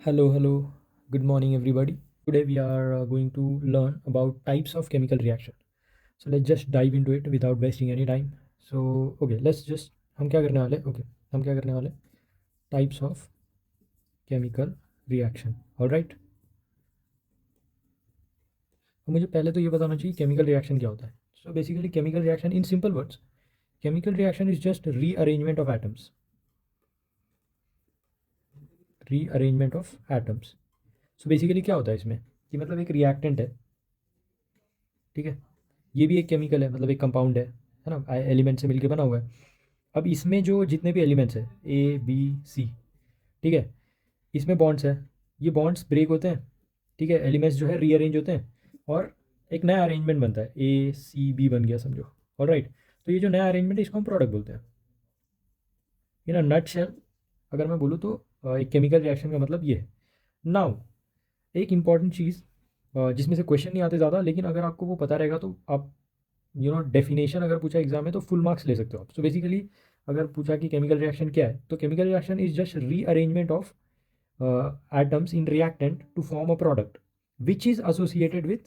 Hello, good morning everybody. Today we are going to learn about types of chemical reaction. So let's just dive into it without wasting any time. So okay, let's just हम क्या करने वाले हम क्या करने वाले types of chemical reaction. All right. अब मुझे पहले तो ये बताना चाहिए chemical reaction क्या होता है. So basically chemical reaction in simple words, chemical reaction is just rearrangement of atoms. Rearrangement of atoms. So basically क्या होता है इसमें कि मतलब एक reactant है, ठीक है, ये भी एक केमिकल है, मतलब एक कंपाउंड है ना, एलिमेंट से मिलके बना हुआ है। अब इसमें जो जितने भी एलिमेंट्स हैं ए बी सी, ठीक है, इसमें बॉन्ड्स है, ये बॉन्ड्स ब्रेक होते हैं, ठीक है, एलिमेंट्स जो है रीअरेंज होते हैं और एक नया अरेंजमेंट बनता है, ए सी बी बन गया समझो। ऑल राइट, तो ये जो नया अरेंजमेंट है इसको हम प्रोडक्ट बोलते हैं। इन अ नट शेल अगर मैं बोलूँ तो एक केमिकल रिएक्शन का मतलब ये है। नाउ एक इंपॉर्टेंट चीज़ जिसमें से क्वेश्चन नहीं आते ज़्यादा, लेकिन अगर आपको वो पता रहेगा तो आप डेफिनेशन अगर पूछा एग्जाम में तो फुल मार्क्स ले सकते हो आप। सो बेसिकली अगर पूछा कि केमिकल रिएक्शन क्या है, तो chemical reaction is just rearrangement of atoms in reactant to form a product which is associated with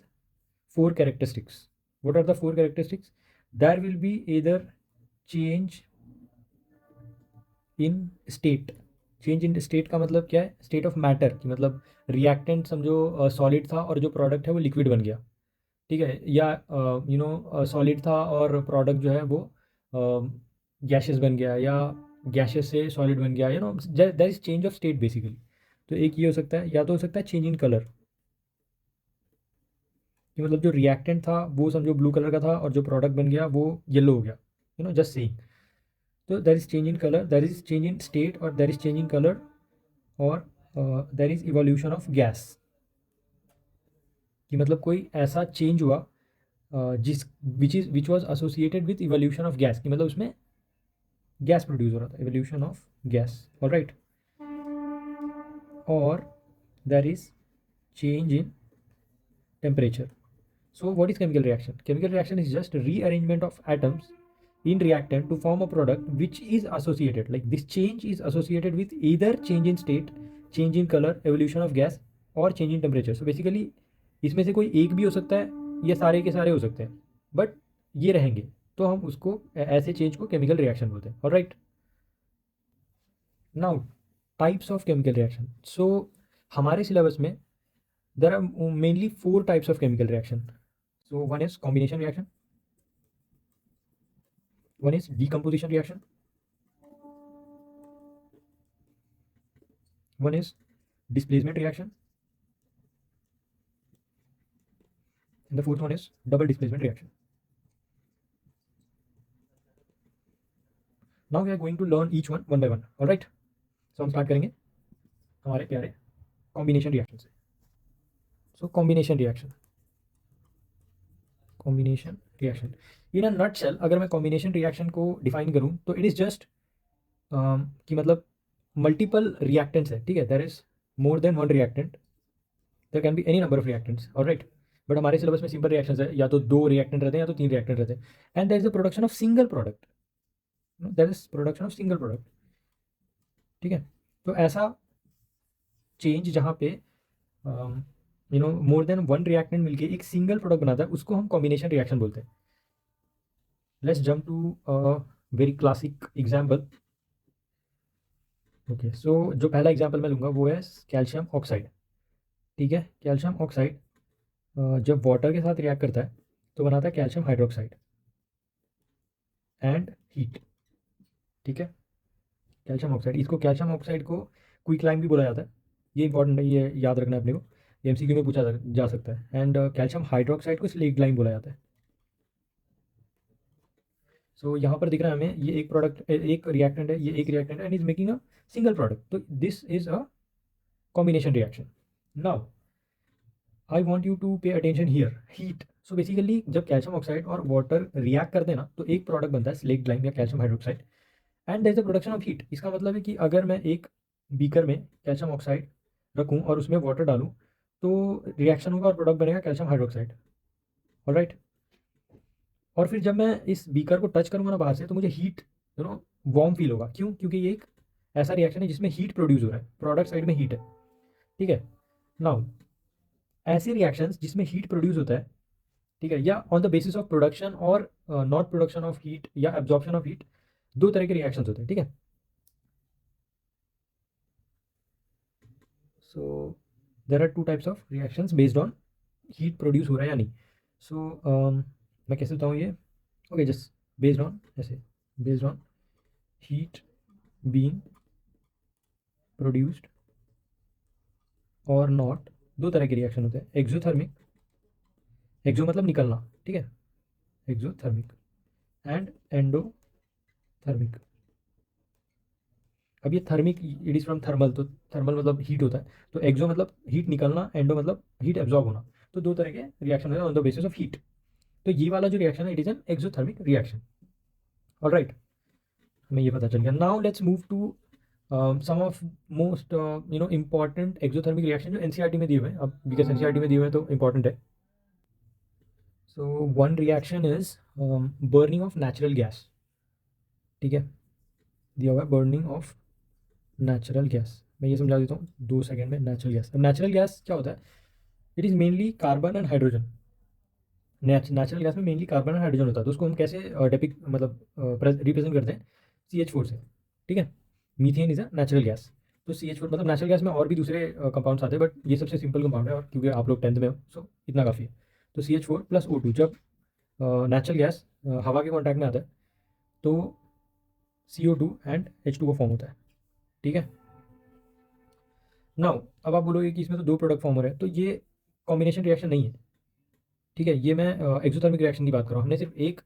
four characteristics. What are the four characteristics? There will be either change in state. Change in state का मतलब क्या है? State of matter की मतलब reactant समझो solid था और जो प्रोडक्ट है वो लिक्विड बन गया, ठीक है, या सॉलिड था और प्रोडक्ट जो है वो गैसेस बन गया, या गैसेस से सॉलिड बन गया, there is change of state basically. तो एक ये हो सकता है, या तो हो सकता है चेंज इन कलर, कि मतलब जो रिएक्टेंट था वो समझो ब्लू कलर का था और जो प्रोडक्ट बन गया वो येलो हो गया, जस्ट सेइंग। तो there is change in colour, there is change in state, और there is change in colour, और there is evolution of gas, कि मतलब कोई ऐसा चेंज हुआ जिस which was associated with evolution of gas, कि मतलब उसमें गैस प्रोड्यूस हो रहा था, evolution of gas. All right, और there is change in temperature. So what is chemical reaction? Chemical reaction is just rearrangement of atoms in reactant to form a product which is associated, like this change is associated with either change in state, change in color, evolution of gas, और change in temperature. So basically इसमें से कोई एक भी हो सकता है, ये सारे के सारे हो सकते हैं, बट ये रहेंगे, तो हम उसको ऐसे चेंज को केमिकल रिएक्शन बोलते हैं. Alright, now types of chemical reaction. So हमारे सिलेबस में there are mainly four types of chemical reaction. So one is combination reaction, one is decomposition reaction, one is displacement reaction, and the fourth one is double displacement reaction. Now we are going to learn each one by one. All right. So हम start करेंगे हमारे प्यारे combination reaction से. So combination reaction in a nutshell, अगर मैं combination reaction को define करूँ तो इट इज़ जस्ट कि मतलब मल्टीपल रिएक्टेंट्स है, ठीक है, there is more than one reactant, there can be any number of reactants. All right, but हमारे सिलेबस में सिंपल रिएक्शंस है, या तो दो रिएक्टेंट रहते हैं या तो तीन रिएक्टेंट रहते हैं, and there is the production of single product, that is production of single product. ठीक है, तो ऐसा चेंज जहाँ पे मोर देन वन रिएक्टेंट मिलके एक सिंगल प्रोडक्ट बनाता है उसको हम कॉम्बिनेशन रिएक्शन बोलते हैं. Let's jump to very classic example. Okay, so जो पहला एग्जाम्पल मैं लूँगा वो है कैल्शियम ऑक्साइड. ठीक है, कैल्शियम ऑक्साइड जब वाटर के साथ रिएक्ट करता है तो बनाता है कैल्शियम हाइड्रोक्साइड एंड हीट. ठीक है, कैल्शियम ऑक्साइड, इसको कैल्शियम ऑक्साइड को क्विकलाइम भी बोला जाता है, ये इंपॉर्टेंट है, ये याद रखना है अपने को, ये एमसीक्यू में पूछा जा सकता है. एंड कैल्शियम हाइड्रोक्साइड को स्लेट लाइम बोला जाता है. सो यहाँ पर दिख रहा है हमें ये एक प्रोडक्ट, एक रिएक्टेंट है, ये एक रिएक्टेंट है and is making a single product, तो this is a combination reaction. Now I want you to pay attention here, heat. So basically जब कैल्शियम ऑक्साइड और वाटर रिएक्ट करते हैं ना तो एक प्रोडक्ट बनता है स्लेट लाइम या calcium hydroxide, and there is the production of heat. इसका मतलब है कि अगर मैं एक बीकर में कैल्शियम ऑक्साइड रखूँ और उसमें वाटर डालूँ तो रिएक्शन होगा और प्रोडक्ट बनेगा कैल्शियम हाइड्रोक्साइड. ऑलराइट, और फिर जब मैं इस बीकर को टच करूँगा ना बाहर से तो मुझे हीट वार्म फील होगा. क्यों? क्योंकि ये एक ऐसा रिएक्शन है जिसमें हीट प्रोड्यूस हो रहा है, प्रोडक्ट साइड में हीट है. ठीक है। नाउ ऐसे रिएक्शंस जिसमें हीट प्रोड्यूस होता है, ठीक है, या on the basis of production और नॉट प्रोडक्शन ऑफ हीट या एब्जॉर्प्शन ऑफ हीट, दो तरह के रिएक्शंस होते हैं, ठीक है। So there are two types of reactions based on heat produce हो रहा है या नहीं। सो मैं कैसे बताऊँ ये, ओके, जस्ट बेस्ड ऑन, ऐसे based on heat being produced और नॉट, दो तरह के रिएक्शन होते हैं, एक्सोथर्मिक, एक्सो मतलब निकलना, ठीक है, एक्सोथर्मिक एंड एंडोथर्मिक। अब ये thermic it is from thermal, तो थर्मल मतलब हीट होता है, तो एक्सो मतलब हीट निकलना, एंडो मतलब हीट एब्जॉर्ब होना, तो दो तरह के रिएक्शन होते हैं on the basis of heat. तो ये वाला जो रिएक्शन है it is an exothermic reaction. Alright, हमें ये पता चल गया। Now let's move to some of most important exothermic reaction जो एनसीईआरटी में दिए हुए हैं, अब बिकॉज एनसीईआरटी में दिए हुए हैं तो इंपॉर्टेंट है। So one reaction is burning of natural gas, ठीक है, दिया हुआ है बर्निंग ऑफ नेचुरल गैस। मैं ये समझा देता हूँ 2 सेकेंड में। नेचुरल गैस, अब नेचुरल गैस क्या होता है, it is mainly carbon and hydrogen. Natural gas में मेनली कार्बन एंड हाइड्रोजन होता है, तो उसको हम कैसे डेपिक मतलब रिप्रेजेंट करते हैं, CH4 से, ठीक है। Methane is a natural gas, तो CH4 मतलब नेचुरल गैस में और भी दूसरे कंपाउंड्स आते हैं, बट ये सबसे सिंपल कंपाउंड है, और क्योंकि आप लोग 10th में हो सो इतना काफ़ी है। तो CH4 प्लस O2, जब नेचुरल गैस हवा के कॉन्टैक्ट में आता है तो CO2 एंड H2O फॉर्म होता है, ठीक है। नाउ अब आप बोलोगे कि इसमें तो दो प्रोडक्ट फॉर्म हो रहे हैं, तो ये कॉम्बिनेशन रिएक्शन नहीं है, ठीक है। ये मैं एक्सोथर्मिक रिएक्शन की बात कर रहा हूँ। हमने सिर्फ एक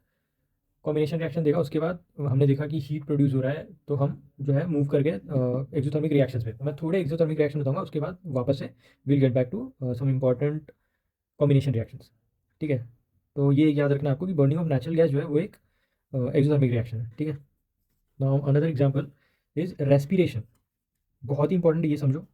कॉम्बिनेशन रिएक्शन देखा, उसके बाद हमने देखा कि हीट प्रोड्यूस हो रहा है, तो हम जो है मूव करके एक्सोथर्मिक रिएक्शंस पे। मैं थोड़े एक्सोथर्मिक रिएक्शन बताऊंगा, उसके बाद वापस से will get back to some important combination reactions, ठीक है। तो ये याद रखना आपको कि बर्निंग ऑफ नेचुरल गैस जो है वो एक एक्सोथर्मिक रिएक्शन है, ठीक है। Now another example is respiration, बहुत ही इंपॉर्टेंट है, ये समझो,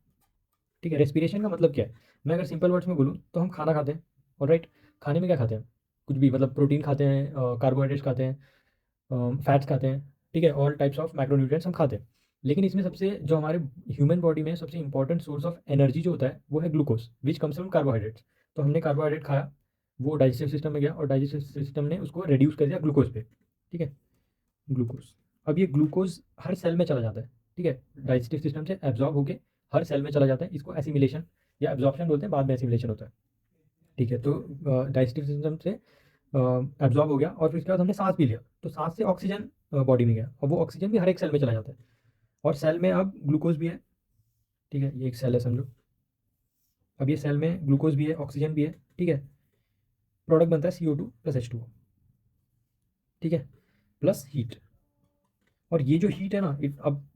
ठीक है। रेस्पिरेशन का मतलब क्या है, मैं अगर सिंपल वर्ड्स में बोलूँ तो हम खाना खाते हैं, और राइट, खाने में क्या खाते हैं, कुछ भी, मतलब प्रोटीन खाते हैं, कार्बोहाइड्रेट्स खाते हैं, फैट्स खाते हैं, ठीक है, ऑल टाइप्स ऑफ मैक्रोन्यूट्रिएंट्स हम खाते हैं। लेकिन इसमें सबसे जो हमारे ह्यूमन बॉडी में सबसे इंपॉर्टेंट सोर्स ऑफ एनर्जी जो होता है वो है glucose, which comes from carbohydrates. तो हमने कार्बोहाइड्रेट खाया, वो डाइजेस्टिव सिस्टम में गया, और डाइजेस्टिव सिस्टम ने उसको रिड्यूस कर दिया ग्लूकोज पे, ठीक है, ग्लूकोज। अब ये ग्लूकोज हर सेल में चला जाता है, ठीक है, डाइजेस्टिव सिस्टम से एब्जॉर्ब होकर हर सेल में चला जाता है, इसको एसिमिलेशन या एब्जॉर्प्शन बोलते हैं, बाद में एसिमिलेशन होता है, ठीक है। तो डाइजेस्टिव सिस्टम से एब्जॉर्ब हो गया, और फिर उसके बाद हमने सांस पी लिया, तो सांस से ऑक्सीजन बॉडी में गया, और वो ऑक्सीजन भी हर एक सेल में चला जाता है, और सेल में अब ग्लूकोज भी है, ठीक है, ये एक सेल है समझो। अब ये सेल में ग्लूकोज भी है, ऑक्सीजन भी है, ठीक है, प्रोडक्ट बनता है CO2 प्लस H2O, ठीक है, प्लस हीट। और ये जो हीट है ना,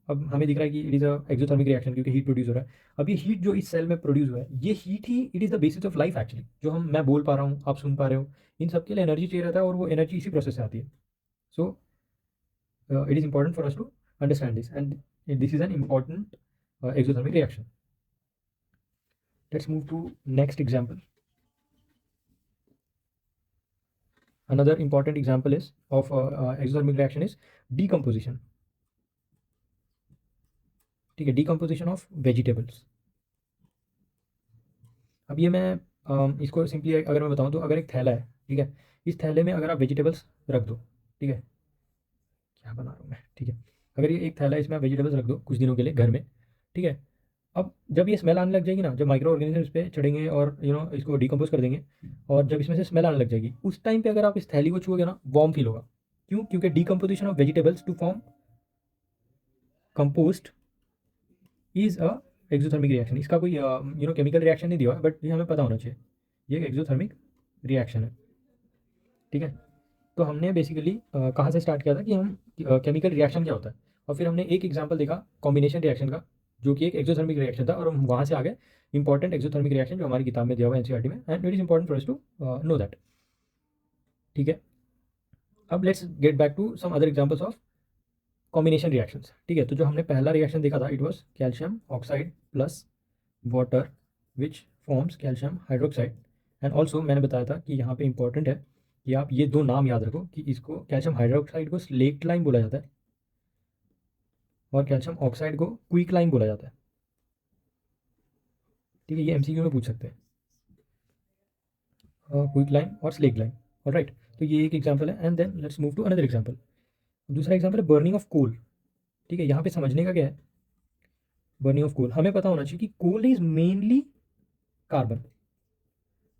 अब हमें दिख रहा है कि it is a exothermic reaction, क्योंकि हीट प्रोड्यूस हो रहा है। अब ये हीट जो इस सेल में प्रोड्यूस हुआ है, ये heat he it is the basis of life actually, जो मैं बोल पा रहा हूँ, आप सुन पा रहे हो, इन सब के लिए एनर्जी चाहिए रहता है, और वो एनर्जी इसी प्रोसेस से आती है। सो it is important for us to understand this, and this is an important exothermic reaction. Let's move to next example. Another important example is of exothermic reaction is decomposition, ठीक है, decomposition of vegetables। अब ये मैं इसको simply अगर मैं बताऊं तो, अगर एक थैला है, ठीक है, इस थैले में अगर आप वेजिटेबल्स रख दो, ठीक है, क्या बना रहा हूँ मैं, ठीक है, अगर ये एक थैला है, इसमें आप वेजिटेबल्स रख दो कुछ दिनों के लिए घर में, ठीक है। अब जब ये स्मेल आने लग जाएगी ना, जब माइक्रो ऑर्गेनिज्म इस पे चढ़ेंगे और इसको डिकम्पोज कर देंगे, और जब इसमें से स्मेल आने लग जाएगी, उस टाइम पे अगर आप इस थैली को छुओगे ना, वार्म फील होगा। क्यों? क्योंकि decomposition of vegetables to form compost is a exothermic reaction. इसका कोई केमिकल रिएक्शन नहीं दिया है, बट ये हमें पता होना चाहिए, ये एक्सोथर्मिक रिएक्शन है, ठीक है। तो हमने बेसिकली कहाँ से स्टार्ट किया था कि हम केमिकल रिएक्शन क्या होता है, और फिर हमने एक एग्जांपल देखा कॉम्बिनेशन रिएक्शन का, जो कि एक एक्सोथर्मिक रिएक्शन था, और हम वहाँ से आगे इंपॉर्टेंट एक्सोथर्मिक रिएक्शन जो हमारी किताब में दिया हुआ है एनसीईआरटी में, and it is important for us to know that, ठीक है। अब let's get back to some other examples of combination reactions, ठीक है। तो जो हमने पहला रिएक्शन देखा था, it was calcium oxide plus water which forms calcium hydroxide. And also मैंने बताया था कि यहाँ पे इंपॉर्टेंट है कि आप ये दो नाम याद रखो, कि इसको कैल्शियम हाइड्रोक्साइड को स्लेक्ट लाइम बोला जाता है, और कैल्शियम ऑक्साइड को क्विक लाइम बोला जाता है, ठीक है, ये एमसीक्यू में पूछ सकते हैं, क्विक लाइन और स्लेक लाइन। ऑलराइट, तो ये एक एग्जांपल है। And then let's move to another example. दूसरा एग्जांपल है बर्निंग ऑफ कोल। ठीक है, यहाँ पे समझने का क्या है, बर्निंग ऑफ कोल हमें पता होना चाहिए कि कोल इज मेनली कार्बन।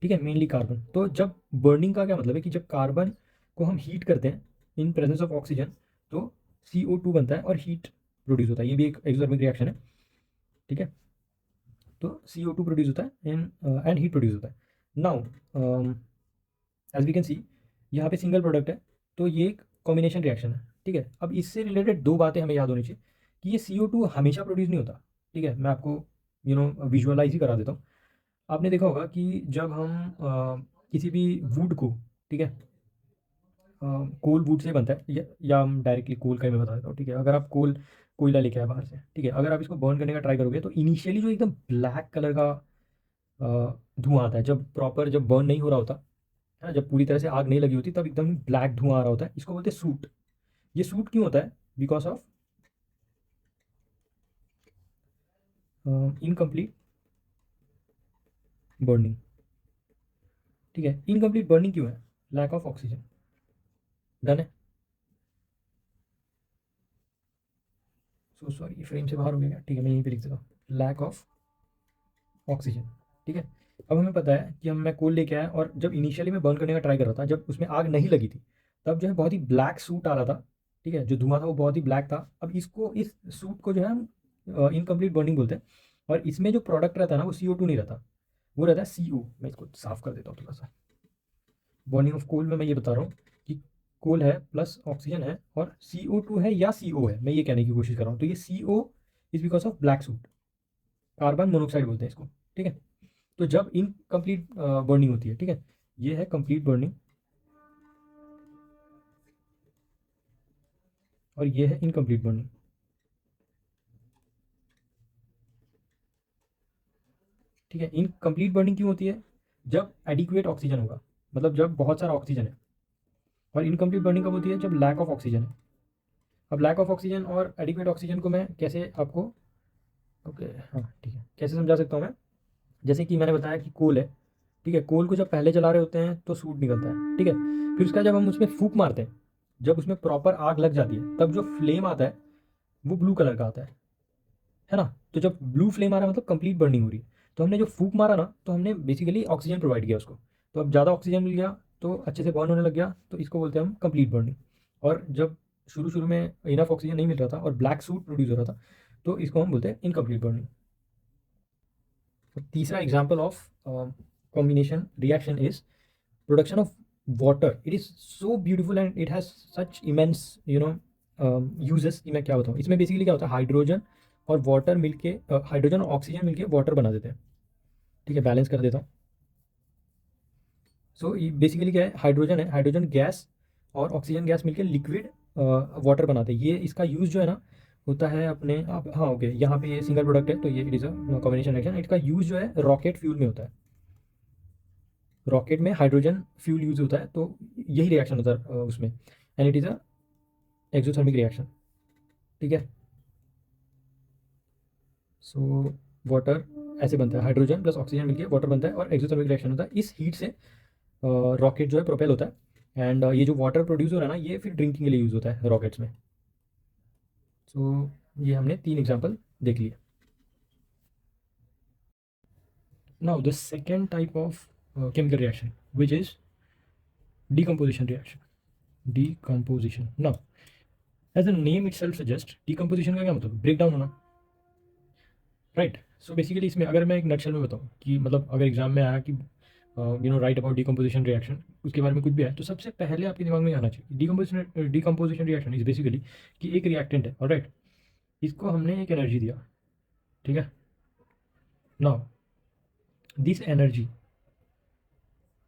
ठीक है, मेनली कार्बन। तो जब बर्निंग का क्या मतलब है कि जब कार्बन को हम हीट करते हैं इन प्रेजेंस ऑफ ऑक्सीजन, तो CO2 बनता है और हीट प्रोड्यूस होता है। ये भी एक एक्सोथर्मिक रिएक्शन है। ठीक है, तो CO2 प्रोड्यूस होता है एंड हीट प्रोड्यूस होता है। Now as we can see, यहाँ पे सिंगल प्रोडक्ट है, तो ये एक कॉम्बिनेशन रिएक्शन है। ठीक है, अब इससे रिलेटेड दो बातें हमें याद होनी चाहिए कि ये CO2 हमेशा प्रोड्यूस नहीं होता। ठीक है, मैं आपको विजुअलाइज ही करा देता हूँ। आपने देखा होगा कि जब हम किसी भी वुड को, ठीक है, कोल वुड से बनता है, या हम डायरेक्टली कोल का ही मैं बता देता हूँ। ठीक है, अगर आप कोयला लेके आए बाहर से, ठीक है, अगर आप इसको बर्न करने का ट्राई करोगे तो इनिशियली जो एकदम ब्लैक कलर का धुआं आता है, जब बर्न नहीं हो रहा होता है ना, जब पूरी तरह से आग नहीं लगी होती, तब एकदम ब्लैक धुआं आ रहा होता है। इसको बोलते हैं सूट। ये सूट क्यों होता है? Because of incomplete burning. ठीक है, इनकम्प्लीट बर्निंग क्यों है? Lack of oxygen. डन है। सो सॉरी, फ्रेम से बाहर हो गया क्या? ठीक है, मैं यहीं पे लिख देता हूँ, लैक ऑफ ऑक्सीजन। ठीक है, अब हमें पता है कि हम मैं कोल लेके आया और जब इनिशियली मैं बर्न करने का ट्राई कर रहा था, जब उसमें आग नहीं लगी थी, तब जो है बहुत ही ब्लैक सूट आ रहा था। ठीक है, जो धुआं था वो बहुत ही ब्लैक था। अब इस सूट को जो है हम इनकम्प्लीट बर्निंग बोलते हैं। और इसमें जो प्रोडक्ट रहता है ना, वो CO2 नहीं रहता, वो रहता है CO। मैं इसको साफ कर देता हूँ थोड़ा सा। बर्निंग ऑफ कोल में मैं ये बता रहा हूँ कि कोल है प्लस ऑक्सीजन है और CO2 है या CO है, मैं ये कहने की कोशिश कर रहा हूँ। तो ये CO is because of black suit, carbon monoxide बोलते हैं इसको। ठीक है, तो जब इनकम्प्लीट बर्निंग होती है, ठीक है, ये है कंप्लीट बर्निंग और ये है इनकम्प्लीट बर्निंग। ठीक है, इनकम्प्लीट बर्निंग क्यों होती है? जब एडिक्वेट ऑक्सीजन होगा, मतलब जब बहुत सारा ऑक्सीजन है। और इनकम्प्लीट बर्निंग कब होती है? जब लैक ऑफ ऑक्सीजन है। अब लैक ऑफ ऑक्सीजन और एडिक्वेट ऑक्सीजन को मैं कैसे आपको, ओके, हाँ ठीक है, कैसे समझा सकता हूँ मैं? जैसे कि मैंने बताया कि कोल है। ठीक है, कोल को जब पहले जला रहे होते हैं तो सूट निकलता है। ठीक है, फिर उसका जब हम उसमें फूंक मारते हैं, जब उसमें प्रॉपर आग लग जाती है, तब जो फ्लेम आता है वो ब्लू कलर का आता है ना। तो जब ब्लू फ्लेम आ रहा है मतलब कंप्लीट बर्निंग हो रही है। तो हमने जो फूंक मारा ना, तो हमने बेसिकली ऑक्सीजन प्रोवाइड किया उसको। तो अब ज़्यादा ऑक्सीजन मिल गया, तो अच्छे से बर्न होने लग गया, तो इसको बोलते हैं हम कंप्लीट बर्निंग। और जब शुरू शुरू में इनफ ऑक्सीजन नहीं मिल रहा था और ब्लैक सूट प्रोड्यूस हो रहा था, तो इसको हम बोलते हैं इनकम्प्लीट बर्निंग। तीसरा example of combination reaction is production of water. It is so beautiful and it has such immense uses कि मैं क्या बताऊँ। इसमें बेसिकली क्या होता है, हाइड्रोजन और वाटर मिलके, हाइड्रोजन और ऑक्सीजन मिलके वाटर बना देते हैं। ठीक है, बैलेंस कर देता हूँ। सो बेसिकली क्या है, हाइड्रोजन है, हाइड्रोजन गैस और ऑक्सीजन गैस मिलके लिक्विड वाटर बनाते हैं। ये इसका यूज़ जो है ना, होता है अपने आप। हाँ ओके, यहाँ पे ये सिंगल प्रोडक्ट है, तो ये it is a combination reaction. इसका यूज़ जो है रॉकेट फ्यूल में होता है। रॉकेट में हाइड्रोजन फ्यूल यूज़ होता है, तो यही रिएक्शन होता है उसमें। And it is a exothermic reaction. ठीक है, सो वाटर ऐसे बनता है, हाइड्रोजन प्लस ऑक्सीजन मिलकर वाटर बनता है और एक्सोथर्मिक रिएक्शन होता है। इस हीट से रॉकेट जो है प्रोपेल होता है। एंड ये जो वाटर प्रोड्यूस हो रहा है ना, ये फिर ड्रिंकिंग के लिए यूज़ होता है रॉकेट्स में। सो ये हमने 3 एग्जांपल देख लिए। Now the second type of chemical reaction which is decomposition reaction। decomposition, now as the name itself suggests, decomposition का क्या मतलब? ब्रेक डाउन होना, राइट। सो बेसिकली इसमें अगर मैं एक नटशेल में बताऊँ कि मतलब अगर एग्जाम में आया कि राइट अबाउट डिकम्पोजिशन रिएक्शन, उसके बारे में कुछ भी है, तो सबसे पहले आपके दिमाग में आना चाहिए डिकम्पोजिशन रिएक्शन इज बेसिकली कि एक रिएक्टेंट है, ऑलराइट, इसको हमने एक एनर्जी दिया। ठीक है, now this energy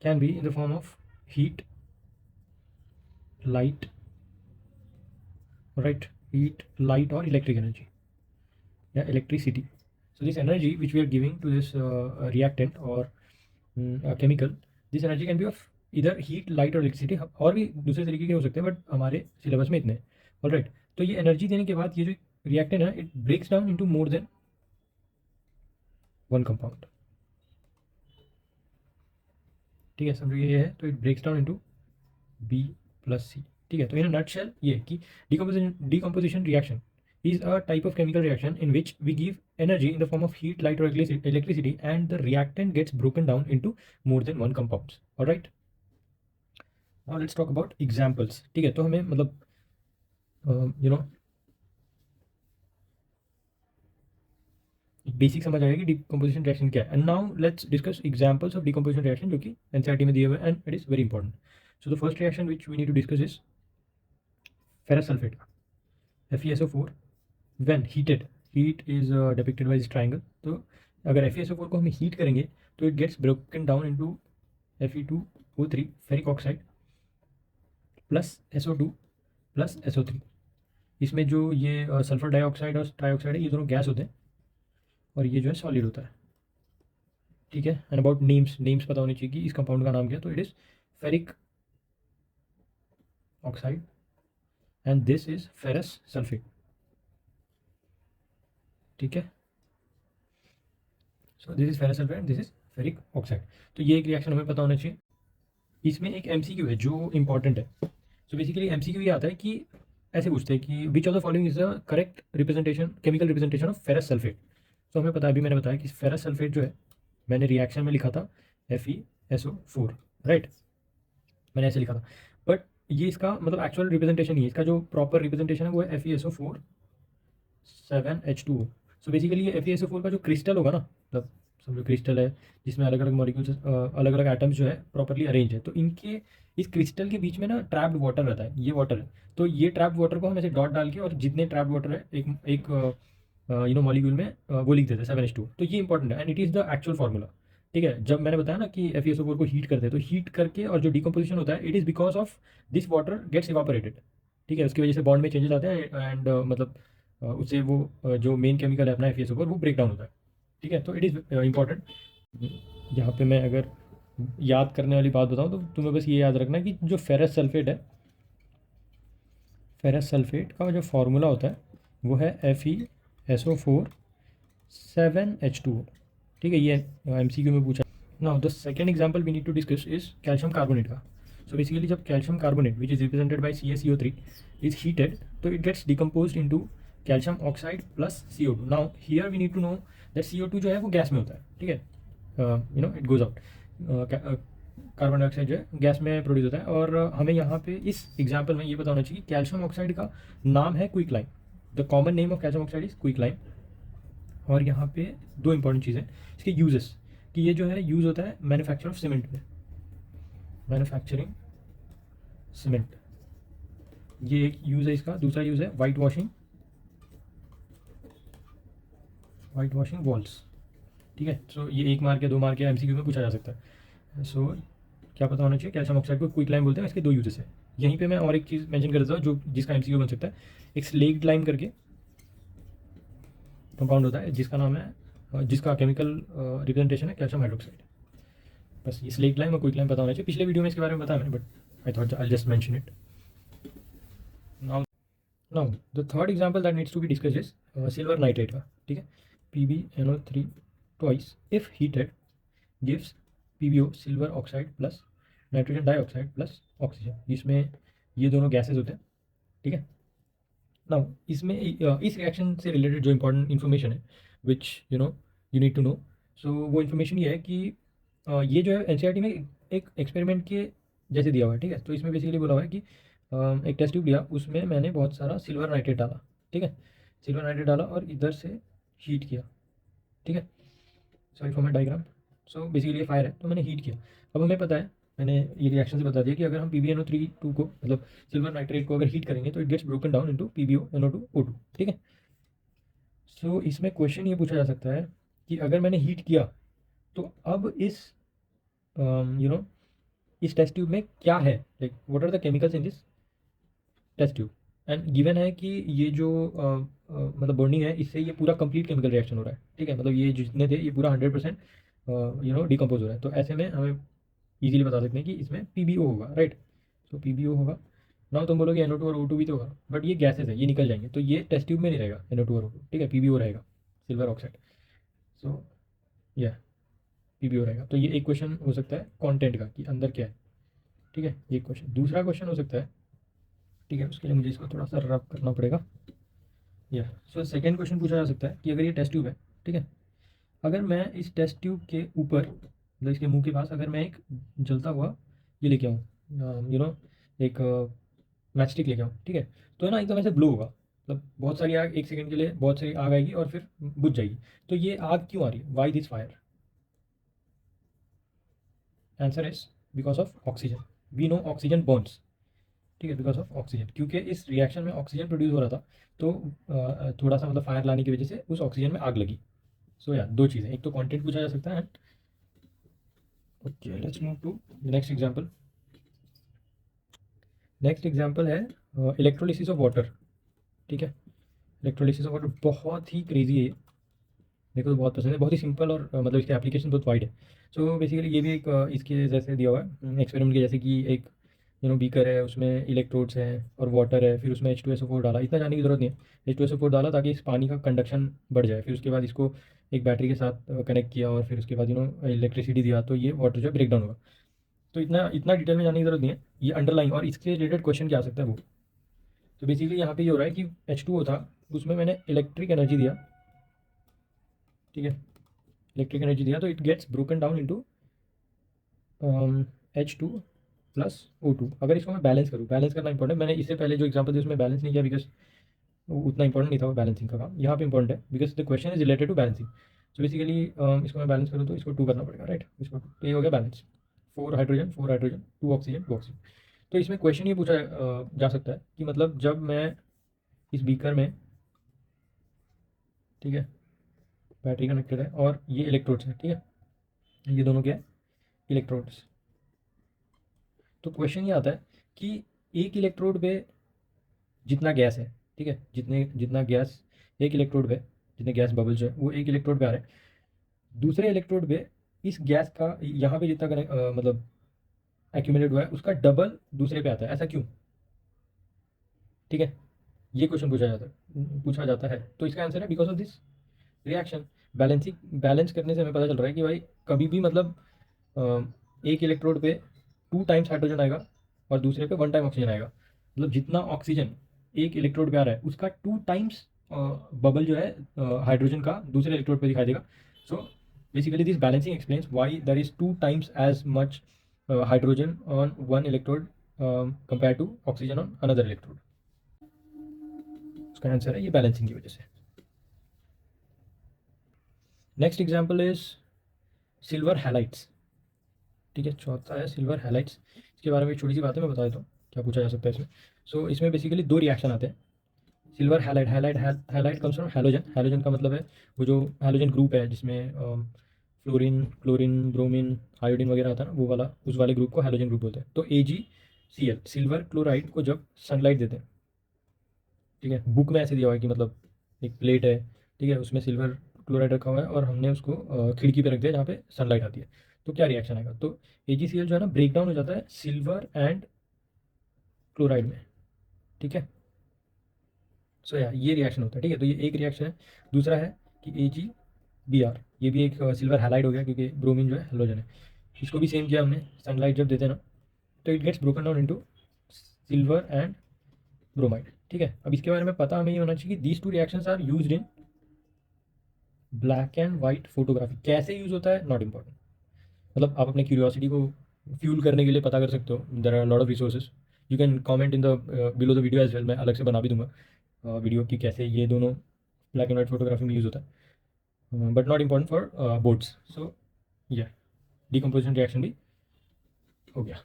can be in the form of heat, light, right, heat, light और इलेक्ट्रिक एनर्जी या electricity. So this energy which we are giving to this reactant or chemical, this energy can be of either heat, light और electricity। और भी दूसरे तरीके के हो सकते हैं, बट हमारे सिलेबस में इतने हैं। ऑलराइट, तो ये एनर्जी देने के बाद ये जो रिएक्टेंट है, it breaks down into more than one compound. ठीक है, समझो ये है, तो it breaks down into B+C। ठीक है, तो इन अ नटशेल ये है कि decomposition reaction is a type of chemical reaction in which we give energy in the form of heat, light or electricity, and the reactant gets broken down into more than one compounds. All right, now let's talk about examples। ठीक है, तो हमें मतलब you know basic समझ आएगा कि decomposition reaction क्या है। And now let's discuss examples of decomposition reaction जो कि एनसीईआरटी में दिए हुए हैं and it is very important. So the first reaction which we need to discuss is ferrous sulphate FeSO4 when heated, heat is depicted by this triangle. तो अगर FeSO4 को हम हीट करेंगे तो it gets broken down into Fe2O3 ferric oxide plus SO2 plus SO3। इसमें जो ये sulphur dioxide और ट्राइऑक्साइड है ये दोनों गैस होते हैं और ये जो है सॉलिड होता है। ठीक है, एंड अबाउट नेम्स पता होनी चाहिए कि इस कंपाउंड का नाम क्या है। तो it is ferric oxide and this is ferrous sulphate. ठीक है, so this is ferrous sulphate and this is ferric oxide. तो ये एक रिएक्शन हमें पता होना चाहिए। इसमें एक MCQ है जो इंपॉर्टेंट है। सो बेसिकली MCQ ये आता है कि ऐसे पूछते हैं कि which of the following is the correct representation, chemical representation of ferrous sulphate. तो हमें पता है, अभी मैंने बताया कि फेरस सल्फेट जो है मैंने रिएक्शन में लिखा था FeSO4, राइट, मैंने ऐसे लिखा था। बट ये इसका मतलब एक्चुअल रिप्रेजेंटेशन नहीं है, इसका जो प्रॉपर रिप्रेजेंटेशन है वो है FeSO4 7H2O। सो बेसिकली ये FeSO4 का जो क्रिस्टल होगा ना, मतलब समझो क्रिस्टल है जिसमें अलग अलग मॉलिक्यूल्स, अलग अलग एटम्स जो है प्रॉपरली अरेंज है, तो इनके इस क्रिस्टल के बीच में ना ट्रैप्ड वाटर रहता है, ये वाटर है। तो ये ट्रैप्ड वाटर को हम ऐसे डॉट डाल के और जितने ट्रैप्ड वाटर है एक मॉलिक्यूल में वो लिख देते हैं 7H2। तो ये इंपॉर्टेंट है and it is the actual formula. ठीक है, जब मैंने बताया ना कि FeSO4 को हीट करते हैं, तो हीट करके और जो डिकम्पोजिशन होता है it is because of this water gets evaporated. ठीक है, उसकी वजह से बॉन्ड में चेंजेस आते हैं एंड मतलब उससे वो जो मेन केमिकल है अपना FeSO4 वो ब्रेक डाउन होता है। ठीक है, तो इट इज़ इंपॉर्टेंट। यहाँ पे मैं अगर याद करने वाली बात बताऊँ तो तुम्हें बस ये याद रखना कि जो फेरस सल्फेट है, फेरस सल्फेट का जो फार्मूला होता है वो है FeSO4 7H2O। ठीक है, ये MCQ में पूछा। Now the second example we need to discuss is calcium carbonate का। सो बेसिकली जब calcium carbonate which is represented by CaCO3 is heated, तो it gets decompose into calcium oxide plus CO2। Now here we need to know that CO2 जो है वो gas में होता है। ठीक है, it goes out, carbon dioxide जो है गैस में प्रोड्यूस होता है। और हमें यहाँ पे इस एग्जाम्पल में ये पता होना चाहिए कि कैल्शियम ऑक्साइड का नाम है quick lime. The common name of calcium oxide is quick lime. और यहाँ पे दो इंपॉर्टेंट चीज़ें इसके यूजेस, कि ये जो है यूज़ होता है मैन्युफैक्चर ऑफ सीमेंट में, मैन्युफैक्चरिंग सीमेंट, ये एक यूज़ है इसका। दूसरा यूज़ है वाइट वॉशिंग वॉल्स। ठीक है, सो ये 1 मार्क या 2 मार्क या MCQ में पूछा जा सकता है। सो क्या पता होना चाहिए, कैल्शियम ऑक्साइड को क्विक लाइम बोलते हैं, इसके 2 यूजेस है। यहीं पे मैं और एक चीज़ मेंशन कर देता हूँ जो जिसका MCQ बन सकता है। एक स्लेक्ड लाइम करके कंपाउंड होता है जिसका नाम है, जिसका केमिकल रिप्रेजेंटेशन है कैल्शियम हाइड्रोक्साइड। बस ये स्लेक्ड लाइम और क्विक लाइम पता होना चाहिए। पिछले वीडियो में इसके बारे में बताया मैंने, but I thought I just mention it. Now the third example that needs to be discussed is silver nitrate का। ठीक है, PbNO3 twice if heated gives PbO silver oxide plus nitrogen dioxide plus oxygen. इसमें ये दोनों gases होते हैं। ठीक है, नाउ इसमें इस रिएक्शन से रिलेटेड जो इंपॉर्टेंट इन्फॉर्मेशन है which you need to know, so वो इन्फॉर्मेशन ये है कि ये जो है NCERT में एक एक्सपेरिमेंट के जैसे दिया हुआ है। ठीक है, तो इसमें बेसिकली बोला हुआ है कि एक टेस्ट ट्यूब लिया, उसमें मैंने बहुत सारा सिल्वर नाइट्रेट डाला। ठीक है, सिल्वर नाइट्रेट डाला और इधर से हीट किया। ठीक है, sorry for my diagram. So basically ये फायर है, तो मैंने हीट किया। अब हमें पता है, मैंने ये रिएक्शन से बता दिया कि अगर हम PbNO3 को मतलब सिल्वर नाइट्रेट को अगर हीट करेंगे तो it gets broken down into PbONO2O2। ठीक है, सो इसमें क्वेश्चन ये पूछा जा सकता है कि अगर मैंने हीट किया तो अब इस यू नो इस टेस्ट ट्यूब में क्या है, like what are the chemicals in this test tube. And given है कि ये जो मतलब बर्निंग है, इससे ये पूरा कंप्लीट केमिकल रिएक्शन हो रहा है। ठीक है, मतलब ये जितने थे ये पूरा 100% डिकम्पोज हो रहा है। तो ऐसे में हमें इजीली बता सकते हैं कि इसमें PbO होगा, राइट। तो PbO होगा। ना तुम बोलोगे NO2 और O2 भी तो होगा, बट ये गैसेज है, ये निकल जाएंगे, तो ये टेस्ट ट्यूब में नहीं रहेगा NO2 और O2। ठीक है, PbO रहेगा, सिल्वर ऑक्साइड। सो या PbO रहेगा। तो ये एक क्वेश्चन हो सकता है कंटेंट का कि अंदर क्या है, ठीक है, ये क्वेश्चन। दूसरा क्वेश्चन हो सकता है, ठीक है, उसके लिए मुझे इसको थोड़ा सा रब करना पड़ेगा। या सो सेकेंड क्वेश्चन पूछा जा सकता है कि अगर ये टेस्ट ट्यूब है, ठीक है, अगर मैं इस टेस्ट ट्यूब के ऊपर मतलब इसके मुंह के पास अगर मैं एक जलता हुआ ये लेके आऊँ, एक मैच स्टिक लेके आऊँ, ठीक है, तो है ना एकदम ऐसे ब्लो होगा, मतलब बहुत सारी आग एक सेकंड के लिए बहुत सारी आग आएगी और फिर बुझ जाएगी। तो ये आग क्यों आ रही है, why this fire? Answer is because of oxygen. We know oxygen burns, ठीक है, बिकॉज ऑफ ऑक्सीजन, क्योंकि इस रिएक्शन में ऑक्सीजन प्रोड्यूस हो रहा था, तो थोड़ा सा मतलब फायर लाने की वजह से उस ऑक्सीजन में आग लगी। सो यार दो चीज़ें, एक तो कंटेंट पूछा जा सकता है। Okay, let's move to next example. Next example है इलेक्ट्रोलिसिस ऑफ वाटर, ठीक है। इलेक्ट्रोलिसिस ऑफ वाटर बहुत ही क्रेजी है, मेरे को तो बहुत पसंद है, बहुत ही सिंपल और मतलब इसके एप्लीकेशन बहुत वाइड है। सो बेसिकली ये भी एक इसके जैसे दिया हुआ है एक्सपेरिमेंट के जैसे कि एक बीकर है, उसमें इलेक्ट्रोड्स हैं और वाटर है, फिर उसमें H2SO4 डाला, इतना जानने की ज़रूरत नहीं है। H2SO4 डाला ताकि इस पानी का कंडक्शन बढ़ जाए, फिर उसके बाद इसको एक बैटरी के साथ कनेक्ट किया और फिर उसके बाद इलेक्ट्रिसिटी दिया, तो ये वाटर जो है ब्रेक डाउन होगा। तो इतना इतना डिटेल में जानने की ज़रूरत नहीं है, ये अंडरलाइन और इसके रिलेटेड क्वेश्चन क्या आ सकता है वो। तो बेसिकली यहाँ पे ये हो रहा है कि H2O था, उसमें मैंने इलेक्ट्रिक एनर्जी दिया, ठीक है, इलेक्ट्रिक एनर्जी दिया, तो it gets broken down into H2 + O2। अगर इसको मैं बैलेंस करूँ, बैलेंस करना इंपॉर्टेंट, मैंने इससे पहले जो एग्जांपल दी उसमें बैलेंस नहीं किया बिकॉज वो उतना इंपॉर्टेंट नहीं था वो बैलेंसिंग का काम, यहाँ पे इंपॉर्टेंट है because the question is related to balancing. So basically इसको मैं बैलेंस करूँ तो इसको 2 करना पड़ेगा, राइट, इसको तो ये हो गया balance, 4 hydrogen 4 hydrogen 2 oxygen 2 oxygen. तो इसमें क्वेश्चन ये पूछा जा सकता है कि मतलब जब मैं इस बीकर में, ठीक है, बैटरी कनेक्टेड है और ये इलेक्ट्रोड्स है, ठीक है, ये दोनों क्या है, इलेक्ट्रोड्स। तो क्वेश्चन ये आता है कि एक इलेक्ट्रोड पे जितना गैस है, ठीक है, जितना गैस एक इलेक्ट्रोड पे, जितने गैस बबल्स है वो एक इलेक्ट्रोड पे आ रहे हैं, दूसरे इलेक्ट्रोड पे इस गैस का यहाँ पे जितना मतलब एक्यूमुलेट हुआ है उसका डबल दूसरे पे आता है, ऐसा क्यों, ठीक है, ये क्वेश्चन पूछा जाता है। तो इसका आंसर है because of this reaction. Balance करने से हमें पता चल रहा है कि भाई कभी भी मतलब एक इलेक्ट्रोड पे 2 टाइम्स हाइड्रोजन आएगा और दूसरे पे 1 टाइम ऑक्सीजन आएगा, मतलब जितना ऑक्सीजन एक इलेक्ट्रोड पे आ रहा है उसका 2 टाइम्स बबल जो है हाइड्रोजन का दूसरे इलेक्ट्रोड पे दिखाई देगा। So basically this balancing explains why there is 2 times as much hydrogen on one electrode compare to oxygen on another electrode. उसका आंसर है ये बैलेंसिंग की वजह से। Next example is silver halides, ठीक है, चौथा है सिल्वर हैलाइट्स। इसके बारे में एक छोटी सी बात है मैं बता देता हूँ क्या पूछा जा सकता है इसमें। सो इसमें बेसिकली 2 रिएक्शन आते हैं। Silver highlight comes from halogen. Halogen का मतलब है वो जो हैलोजन ग्रुप है जिसमें फ्लोरीन क्लोरीन ब्रोमीन आयोडीन वगैरह आता है ना, वो वाला उस वाले ग्रुप को हैलोजन ग्रुप बोलते हैं। तो AgCl सिल्वर क्लोराइड को जब सनलाइट देते हैं, ठीक है, बुक में ऐसे दिया हुआ है कि मतलब एक प्लेट है, ठीक है, उसमें सिल्वर क्लोराइड रखा हुआ है और हमने उसको खिड़की पे रख दिया जहाँ पे सनलाइट आती है, तो क्या रिएक्शन आएगा। तो AgCl जो है ना ब्रेक डाउन हो जाता है सिल्वर एंड क्लोराइड में, ठीक है। सो यार ये रिएक्शन होता है, ठीक है, तो ये एक रिएक्शन है। दूसरा है कि AgBr, ये भी एक सिल्वर हैलाइड हो गया क्योंकि ब्रोमीन जो है हेलोजन है। इसको भी सेम किया हमने, सनलाइट जब देते हैं ना तो it gets broken down into silver and bromide, ठीक है। अब इसके बारे में पता हमें ये होना चाहिए कि these 2 reactions are used in black and white photography. कैसे यूज़ होता है नॉट इम्पॉर्टेंट, मतलब आप अपने क्यूरियोसिटी को फ्यूल करने के लिए पता कर सकते हो। There are lot of resources, you can comment in the below the video as well, मैं अलग से बना भी दूंगा वीडियो की कैसे ये दोनों ब्लैक एंड वाइट फोटोग्राफी में यूज़ होता है, but not important for boards. So या डिकम्पोजिशन रिएक्शन भी हो गया।